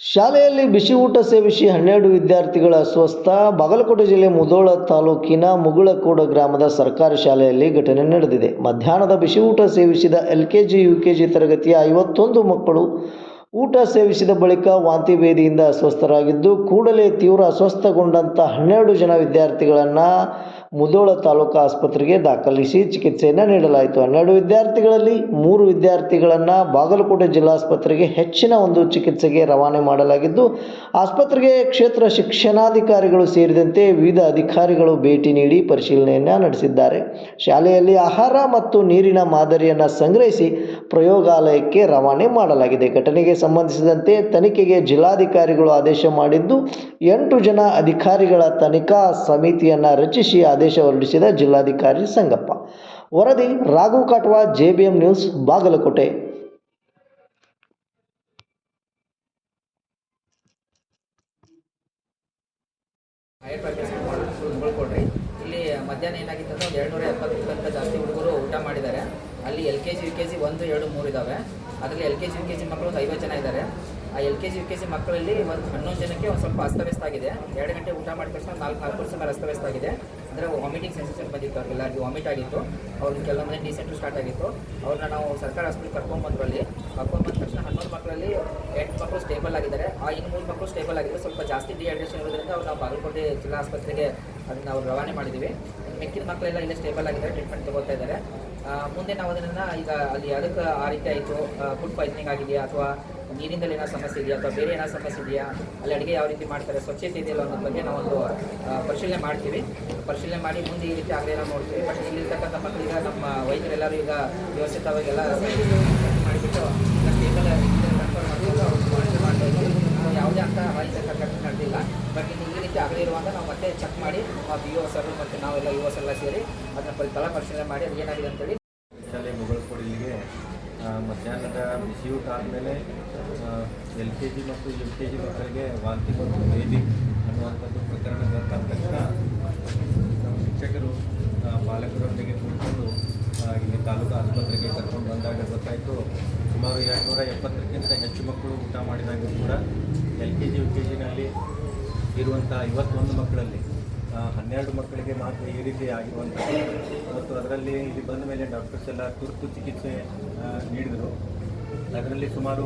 ಶಾಲೆಯಲ್ಲಿ ಬಿಸಿ ಊಟ ಸೇವಿಸಿ 12 ವಿದ್ಯಾರ್ಥಿಗಳ ಅಸ್ವಸ್ಥ. ಬಾಗಲಕೋಟೆ ಜಿಲ್ಲೆ ಮುಧೋಳ ತಾಲೂಕಿನ ಮುಗುಳಕೋಡ ಗ್ರಾಮದ ಸರ್ಕಾರಿ ಶಾಲೆಯಲ್ಲಿ ಘಟನೆ ನಡೆದಿದೆ. ಮಧ್ಯಾಹ್ನದ ಬಿಸಿ ಊಟ ಸೇವಿಸಿದ ಎಲ್ಕೆಜಿ ಯುಕೆಜಿ ತರಗತಿಯ 51 ಮಕ್ಕಳು ಊಟ ಸೇವಿಸಿದ ಬಳಿಕ ವಾಂತಿ ಭೇದಿಯಿಂದ ಅಸ್ವಸ್ಥರಾಗಿದ್ದು, ಕೂಡಲೇ ತೀವ್ರ ಅಸ್ವಸ್ಥಗೊಂಡಂಥ 12 ಜನ ವಿದ್ಯಾರ್ಥಿಗಳನ್ನು ಮುಧೋಳ ತಾಲೂಕು ಆಸ್ಪತ್ರೆಗೆ ದಾಖಲಿಸಿ ಚಿಕಿತ್ಸೆಯನ್ನು ನೀಡಲಾಯಿತು. 12 ವಿದ್ಯಾರ್ಥಿಗಳಲ್ಲಿ 3 ವಿದ್ಯಾರ್ಥಿಗಳನ್ನು ಬಾಗಲಕೋಟೆ ಜಿಲ್ಲಾಸ್ಪತ್ರೆಗೆ ಹೆಚ್ಚಿನ ಒಂದು ಚಿಕಿತ್ಸೆಗೆ ರವಾನೆ ಮಾಡಲಾಗಿದ್ದು, ಆಸ್ಪತ್ರೆಗೆ ಕ್ಷೇತ್ರ ಶಿಕ್ಷಣಾಧಿಕಾರಿಗಳು ಸೇರಿದಂತೆ ವಿವಿಧ ಅಧಿಕಾರಿಗಳು ಭೇಟಿ ನೀಡಿ ಪರಿಶೀಲನೆಯನ್ನು ನಡೆಸಿದ್ದಾರೆ. ಶಾಲೆಯಲ್ಲಿ ಆಹಾರ ಮತ್ತು ನೀರಿನ ಮಾದರಿಯನ್ನು ಸಂಗ್ರಹಿಸಿ ಪ್ರಯೋಗಾಲಯಕ್ಕೆ ರವಾನೆ ಮಾಡಲಾಗಿದೆ. ಘಟನೆಗೆ ಸಂಬಂಧಿಸಿದಂತೆ ತನಿಖೆಗೆ ಜಿಲ್ಲಾಧಿಕಾರಿಗಳು ಆದೇಶ ಮಾಡಿದ್ದು, 8 ಜನ ಅಧಿಕಾರಿಗಳ ತನಿಖಾ ಸಮಿತಿಯನ್ನು ರಚಿಸಿ ಆದೇಶ ಹೊರಡಿಸಿದ ಜಿಲ್ಲಾಧಿಕಾರಿ ಸಂಗಪ್ಪ. ವರದಿ ರಾಘು ಕಾಟ್ವಾ, JBM ನ್ಯೂಸ್, ಬಾಗಲಕೋಟೆ. ಇಲ್ಲಿ ಮಧ್ಯಾಹ್ನ ಏನಾಗಿತ್ತು ಅಂದರೆ 270 ಜಾಸ್ತಿ ಹುಡುಗರು ಊಟ ಮಾಡಿದ್ದಾರೆ. ಅಲ್ಲಿ LKG UKG 1, 2, 3 ಇದ್ದಾವೆ. ಅದರಲ್ಲಿ LKG UKG ಮಕ್ಕಳು 50 ಜನ ಇದ್ದಾರೆ. ಆ LKG UKG ಮಕ್ಕಳಲ್ಲಿ ಒಂದು 11 ಜನಕ್ಕೆ ಒಂದು ಸ್ವಲ್ಪ ಅಸ್ತವ್ಯಸ್ತ ಆಗಿದೆ. 2 ಗಂಟೆ ಊಟ ಮಾಡಿದ ತಕ್ಷಣ 4% ಮೇಲೆ ಅಸ್ತವ್ಯಸ್ತ ಆಗಿದೆ. ಅಂದರೆ ವಾಮಿಟಿಂಗ್ ಸೆನ್ಸೇಷನ್ ಬಂದಿತ್ತು, ಅವ್ರಿಗೆಲ್ಲರಿಗೂ ವಾಮಿಟ್ ಆಗಿತ್ತು. ಅವ್ರಿಗೆ ಕೆಲವೊಂದು ಡಿಸೆಂಟ್ರಿ ಸ್ಟಾರ್ಟ್ ಆಗಿತ್ತು. ಅವ್ರನ್ನ ನಾವು ಸರ್ಕಾರ ಹಾಸ್ಪಿಟಲ್ ಕರ್ಕೊಂಡ್ಬಂದ ತಕ್ಷಣ 11 ಮಕ್ಕಳಲ್ಲಿ 8 ಮಕ್ಕಳು ಸ್ಟೇಬಲ್ ಆಗಿದ್ದಾರೆ. ಇನ್ನು 3 ಮಕ್ಕಳು ಸ್ಟೇಬಲ್ ಆಗಿದ್ದಾರೆ. ಸ್ವಲ್ಪ ಜಾಸ್ತಿ ಡಿಹೈಡ್ರೇಷನ್ ಇರೋದ್ರಿಂದ ಅವ್ರು ನಾವು ಬಾಗಲಕೋಟೆ ಜಿಲ್ಲಾ ಆಸ್ಪತ್ರೆಗೆ ಅದನ್ನು ನಾವು ರವಾನೆ ಮಾಡಿದ್ದೀವಿ. ಮಿಕ್ಕಿದ ಮಕ್ಕಳೆಲ್ಲ ಇಲ್ಲೇ ಸ್ಟೇಬಲ್ ಆಗಿದ್ದಾರೆ, ಟ್ರೀಟ್ಮೆಂಟ್ ತಗೋತಾ ಇದ್ದಾರೆ. ಮುಂದೆ ನಾವು ಅದನ್ನು ಈಗ ಅಲ್ಲಿ ಅದಕ್ಕೆ ಆ ರೀತಿ ಆಯಿತು, ಫುಡ್ ಪಾಯ್ಸನಿಂಗ್ ಆಗಿದೆಯಾ ಅಥವಾ ನೀರಿಂದಲ್ಲಿ ಏನಾದ್ರು ಸಮಸ್ಯೆ ಇದೆಯಾ ಅಥವಾ ಬೇರೆ ಏನಾದ್ರು ಸಮಸ್ಯೆ ಇದೆಯಾ, ಅಲ್ಲಿ ಅಡುಗೆ ಯಾವ ರೀತಿ ಮಾಡ್ತಾರೆ, ಸ್ವಚ್ಛತೆ ಇದೆಯಲ್ಲ ಅನ್ನೋದ್ರ ಬಗ್ಗೆ ನಾವೊಂದು ಪರಿಶೀಲನೆ ಮಾಡ್ತೀವಿ. ಪರಿಶೀಲನೆ ಮಾಡಿ ಮುಂದೆ ಈ ರೀತಿ ಆಗಲಿ ನಾವು ನೋಡ್ತೀವಿ. ಬಟ್ ಇಲ್ಲಿರ್ತಕ್ಕಂಥ ಮಕ್ಕಳಿಗೆ ನಮ್ಮ ವೈದ್ಯರೆಲ್ಲರೂ ಈಗ ವ್ಯವಸ್ಥಿತವಾಗೆಲ್ಲ ಮಾಡಿಬಿಟ್ಟು ಸ್ಟೇಬಲ್ ಕನ್ಫರ್ಮ್ ಮಾಡಿಕೊಂಡು ಅವ್ರು ಮಾಡ್ತಾ ಇದ್ದೀವಿ. ಯಾವುದೇ ಅಂತ ಘಟನೆ ನಡೆದಿಲ್ಲ. ಬಟ್ ಇನ್ನು ಈ ರೀತಿ ಆಗದೇ ಇರುವಾಗ ನಾವು ಮತ್ತೆ ಚೆಕ್ ಮಾಡಿ BO ಸರ್ ಮತ್ತು ನಾವೆಲ್ಲ UOs ಎಲ್ಲ ಸೇರಿ ಅದನ್ನ ತಲಾ ಪರಿಶೀಲನೆ ಮಾಡಿ ಅದು ಏನಾಗಿದೆ ಅಂತೇಳಿ. ಶಾಲೆ ಮುಗುಳಕೋಡಿಗೆ ಮಧ್ಯಾಹ್ನದ ಬಿಸಿ ಊಟ ಆದಮೇಲೆ LKG ಮತ್ತು UKG ಮಕ್ಕಳಿಗೆ ವಾಂತಿ ಮತ್ತು ಭೇದಿ ಅನ್ನುವಂಥದ್ದು ಪ್ರಕರಣ ಗೊತ್ತಾದ ತಕ್ಷಣ ಶಿಕ್ಷಕರು ಪಾಲಕರೊಂದಿಗೆ ಕೂತ್ಕೊಂಡು ಇಲ್ಲಿ ತಾಲೂಕು ಆಸ್ಪತ್ರೆಗೆ ಕರ್ಕೊಂಡು ಬಂದಾಗ ಗೊತ್ತಾಯಿತು, ಸುಮಾರು 270ಕ್ಕಿಂತ ಹೆಚ್ಚು ಮಕ್ಕಳು ಊಟ ಮಾಡಿದಾಗ ಕೂಡ LKG UKGನಲ್ಲಿ ಇರುವಂಥ 51 ಮಕ್ಕಳಲ್ಲಿ 12 ಮಕ್ಕಳಿಗೆ ಮಾತ್ರ ಈ ರೀತಿ ಆಗಿರುವಂಥದ್ದು. ಮತ್ತು ಅದರಲ್ಲಿ ಇಲ್ಲಿ ಬಂದ ಮೇಲೆ ಡಾಕ್ಟರ್ಸ್ ಎಲ್ಲ ತುರ್ತು ಚಿಕಿತ್ಸೆ ನೀಡಿದರು. ಅದರಲ್ಲಿ ಸುಮಾರು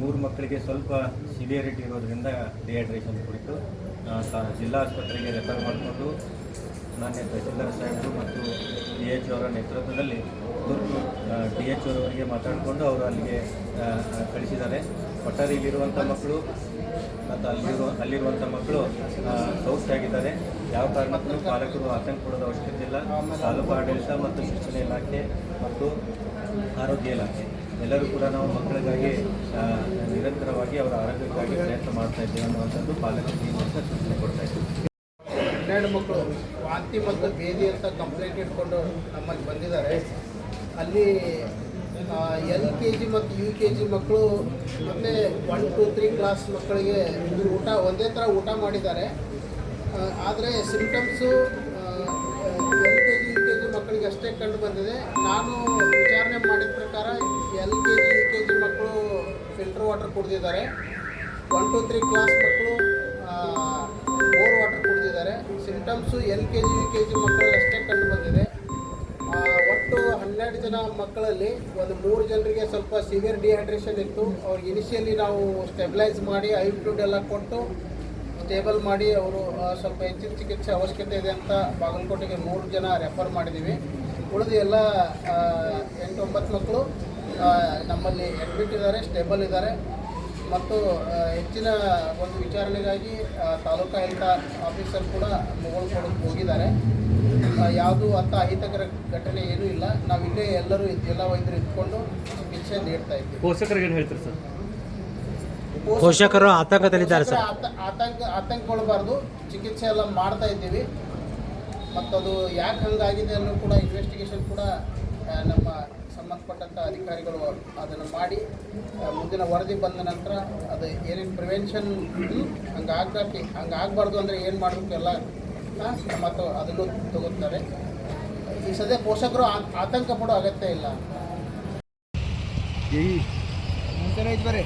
3 ಮಕ್ಕಳಿಗೆ ಸ್ವಲ್ಪ ಸಿವಿಯರಿಟಿ ಇರೋದರಿಂದ ಡಿಹೈಡ್ರೇಷನ್ ಕುರಿತು ಜಿಲ್ಲಾ ಆಸ್ಪತ್ರೆಗೆ ರೆಫರ್ ಮಾಡಿಕೊಂಡು ಮಾನ್ಯ ತಹಸೀಲ್ದಾರ್ ಸಾಹೇಬರು ಮತ್ತು DH ಅವರ ನೇತೃತ್ವದಲ್ಲಿ ತುರ್ತು DH ಅವರಿಗೆ ಮಾತಾಡಿಕೊಂಡು ಅವರು ಅಲ್ಲಿಗೆ ಕಳಿಸಿದ್ದಾರೆ. ಒಟ್ಟಾರೆ ಇಲ್ಲಿರುವಂಥ ಮಕ್ಕಳು ಮತ್ತು ಅಲ್ಲಿರುವಂಥ ಮಕ್ಕಳು ಸೌಖ್ಯಾಗಿದ್ದಾರೆ. ಯಾವ ಕಾರಣಕ್ಕೂ ಪಾಲಕರು ಆತಂಕ ಪಡೋದು ಅವಶ್ಯಕತೆ ಇಲ್ಲ. ತಾಲೂಕು ಆಡಳಿತ ಮತ್ತು ಶಿಕ್ಷಣ ಇಲಾಖೆ ಮತ್ತು ಆರೋಗ್ಯ ಇಲಾಖೆ ಎಲ್ಲರೂ ಕೂಡ ನಾವು ಮಕ್ಕಳಿಗಾಗಿ ನಿರಂತರವಾಗಿ ಅವರ ಆರೋಗ್ಯಕ್ಕಾಗಿ ಪ್ರಯತ್ನ ಮಾಡ್ತಾ ಇದ್ದೇವೆ ಅನ್ನುವಂಥದ್ದು ಪಾಲಕರಿಗೆ ಸೂಚನೆ ಕೊಡ್ತಾ ಇದ್ದೀವಿ. 12 ಮಕ್ಕಳು ವಾಂತಿ ಮತ್ತು ಭೇದಿ ಅಂತ ಕಂಪ್ಲೇಂಟ್ ಇಟ್ಕೊಂಡು ನಮ್ಮಲ್ಲಿ ಬಂದಿದ್ದಾರೆ. ಅಲ್ಲಿ LKG ಮತ್ತು UKG ಮಕ್ಕಳು ಮತ್ತು 1, 2, 3 ಕ್ಲಾಸ್ ಮಕ್ಕಳಿಗೆ ಊಟ ಒಂದೇ ಥರ ಊಟ ಮಾಡಿದ್ದಾರೆ. ಆದರೆ ಸಿಂಪ್ಟಮ್ಸು LKG UKG ಮಕ್ಕಳಿಗೆ ಅಷ್ಟೇ ಕಂಡು ಬಂದಿದೆ. ನಾನು ವಿಚಾರಣೆ ಮಾಡಿದ ಪ್ರಕಾರ LKG UKG ಮಕ್ಕಳು ಫಿಲ್ಟರ್ ವಾಟರ್ ಕುಡಿದಿದ್ದಾರೆ. 1, 2, 3 ಕ್ಲಾಸ್ ಮಕ್ಕಳು ಬೋರ್ ವಾಟರ್ ಕುಡಿದಿದ್ದಾರೆ. ಸಿಂಪ್ಟಮ್ಸು LKG UKG ಮಕ್ಕಳಿಗೆ ಅಷ್ಟೇ ಕಂಡು ಬಂದಿದೆ. ಒಟ್ಟು 12 ಜನ ಮಕ್ಕಳಲ್ಲಿ ಒಂದು 3 ಜನರಿಗೆ ಸ್ವಲ್ಪ ಸಿವಿಯರ್ ಡಿಹೈಡ್ರೇಷನ್ ಇತ್ತು. ಅವ್ರಿಗೆ ಇನಿಷಿಯಲಿ ನಾವು ಸ್ಟೆಬಿಲೈಸ್ ಮಾಡಿ ಐ-ಫ್ಲೂಯಿಡ್ ಎಲ್ಲ ಕೊಟ್ಟು ಸ್ಟೇಬಲ್ ಮಾಡಿ ಅವರು ಸ್ವಲ್ಪ ಹೆಚ್ಚಿನ ಚಿಕಿತ್ಸೆ ಅವಶ್ಯಕತೆ ಇದೆ ಅಂತ ಬಾಗಲಕೋಟೆಗೆ 3 ಜನ ರೆಫರ್ ಮಾಡಿದ್ದೀವಿ. ಉಳಿದು ಎಲ್ಲ 8-9 ಮಕ್ಕಳು ನಮ್ಮಲ್ಲಿ ಅಡ್ಮಿಟ್ ಇದ್ದಾರೆ, ಸ್ಟೇಬಲ್ ಇದ್ದಾರೆ. ಮತ್ತು ಹೆಚ್ಚಿನ ಒಂದು ವಿಚಾರಣೆಗಾಗಿ ತಾಲೂಕು ಹೆಲ್ತ್ ಆಫೀಸರ್ ಕೂಡ ಮುಗುಳಕೋಡಕ್ಕೆ ಹೋಗಿದ್ದಾರೆ. ಯಾವುದೂ ಅಂಥ ಅಹಿತಕರ ಘಟನೆ ಏನೂ ಇಲ್ಲ. ನಾವಿಲ್ಲೇ ಎಲ್ಲರೂ ಎಲ್ಲ ವೈದ್ಯರು ಇದ್ಕೊಂಡು ಚಿಕಿತ್ಸೆ ನೀಡ್ತಾ ಇದ್ದೀವಿ. ಪೋಷಕರಿಗೆ ಏನು ಹೇಳ್ತಾರೆ ಸರ್? ಪೋಷಕರು ಆತಂಕದಲ್ಲಿದ್ದಾರೆ ಸರ್. ಆತಂಕಗೊಳ್ಳಬಾರ್ದು, ಚಿಕಿತ್ಸೆ ಎಲ್ಲ ಮಾಡ್ತಾ ಇದ್ದೀವಿ. ಮತ್ತು ಅದು ಯಾಕೆ ಹಂಗಾಗಿದೆ ಅನ್ನೋ ಕೂಡ ಇನ್ವೆಸ್ಟಿಗೇಷನ್ ಕೂಡ ನಮ್ಮ ಸಂಬಂಧಪಟ್ಟಂಥ ಅಧಿಕಾರಿಗಳು ಅದನ್ನು ಮಾಡಿ ಮುಂದಿನ ವರದಿ ಬಂದ ನಂತರ ಅದು ಏನೇನು ಪ್ರಿವೆನ್ಷನ್ ಹಂಗಾಗಬಾರ್ದು ಅಂದರೆ ಏನು ಮಾಡಬೇಕು ಎಲ್ಲ ಮತ್ತು ಅದನ್ನು ತಗೋತಾರೆ. ಈ ಸದ್ಯ ಪೋಷಕರು ಆತಂಕ ಪಡೋ ಅಗತ್ಯ ಇಲ್ಲ. ಮುಂಚೆ ಬರೀ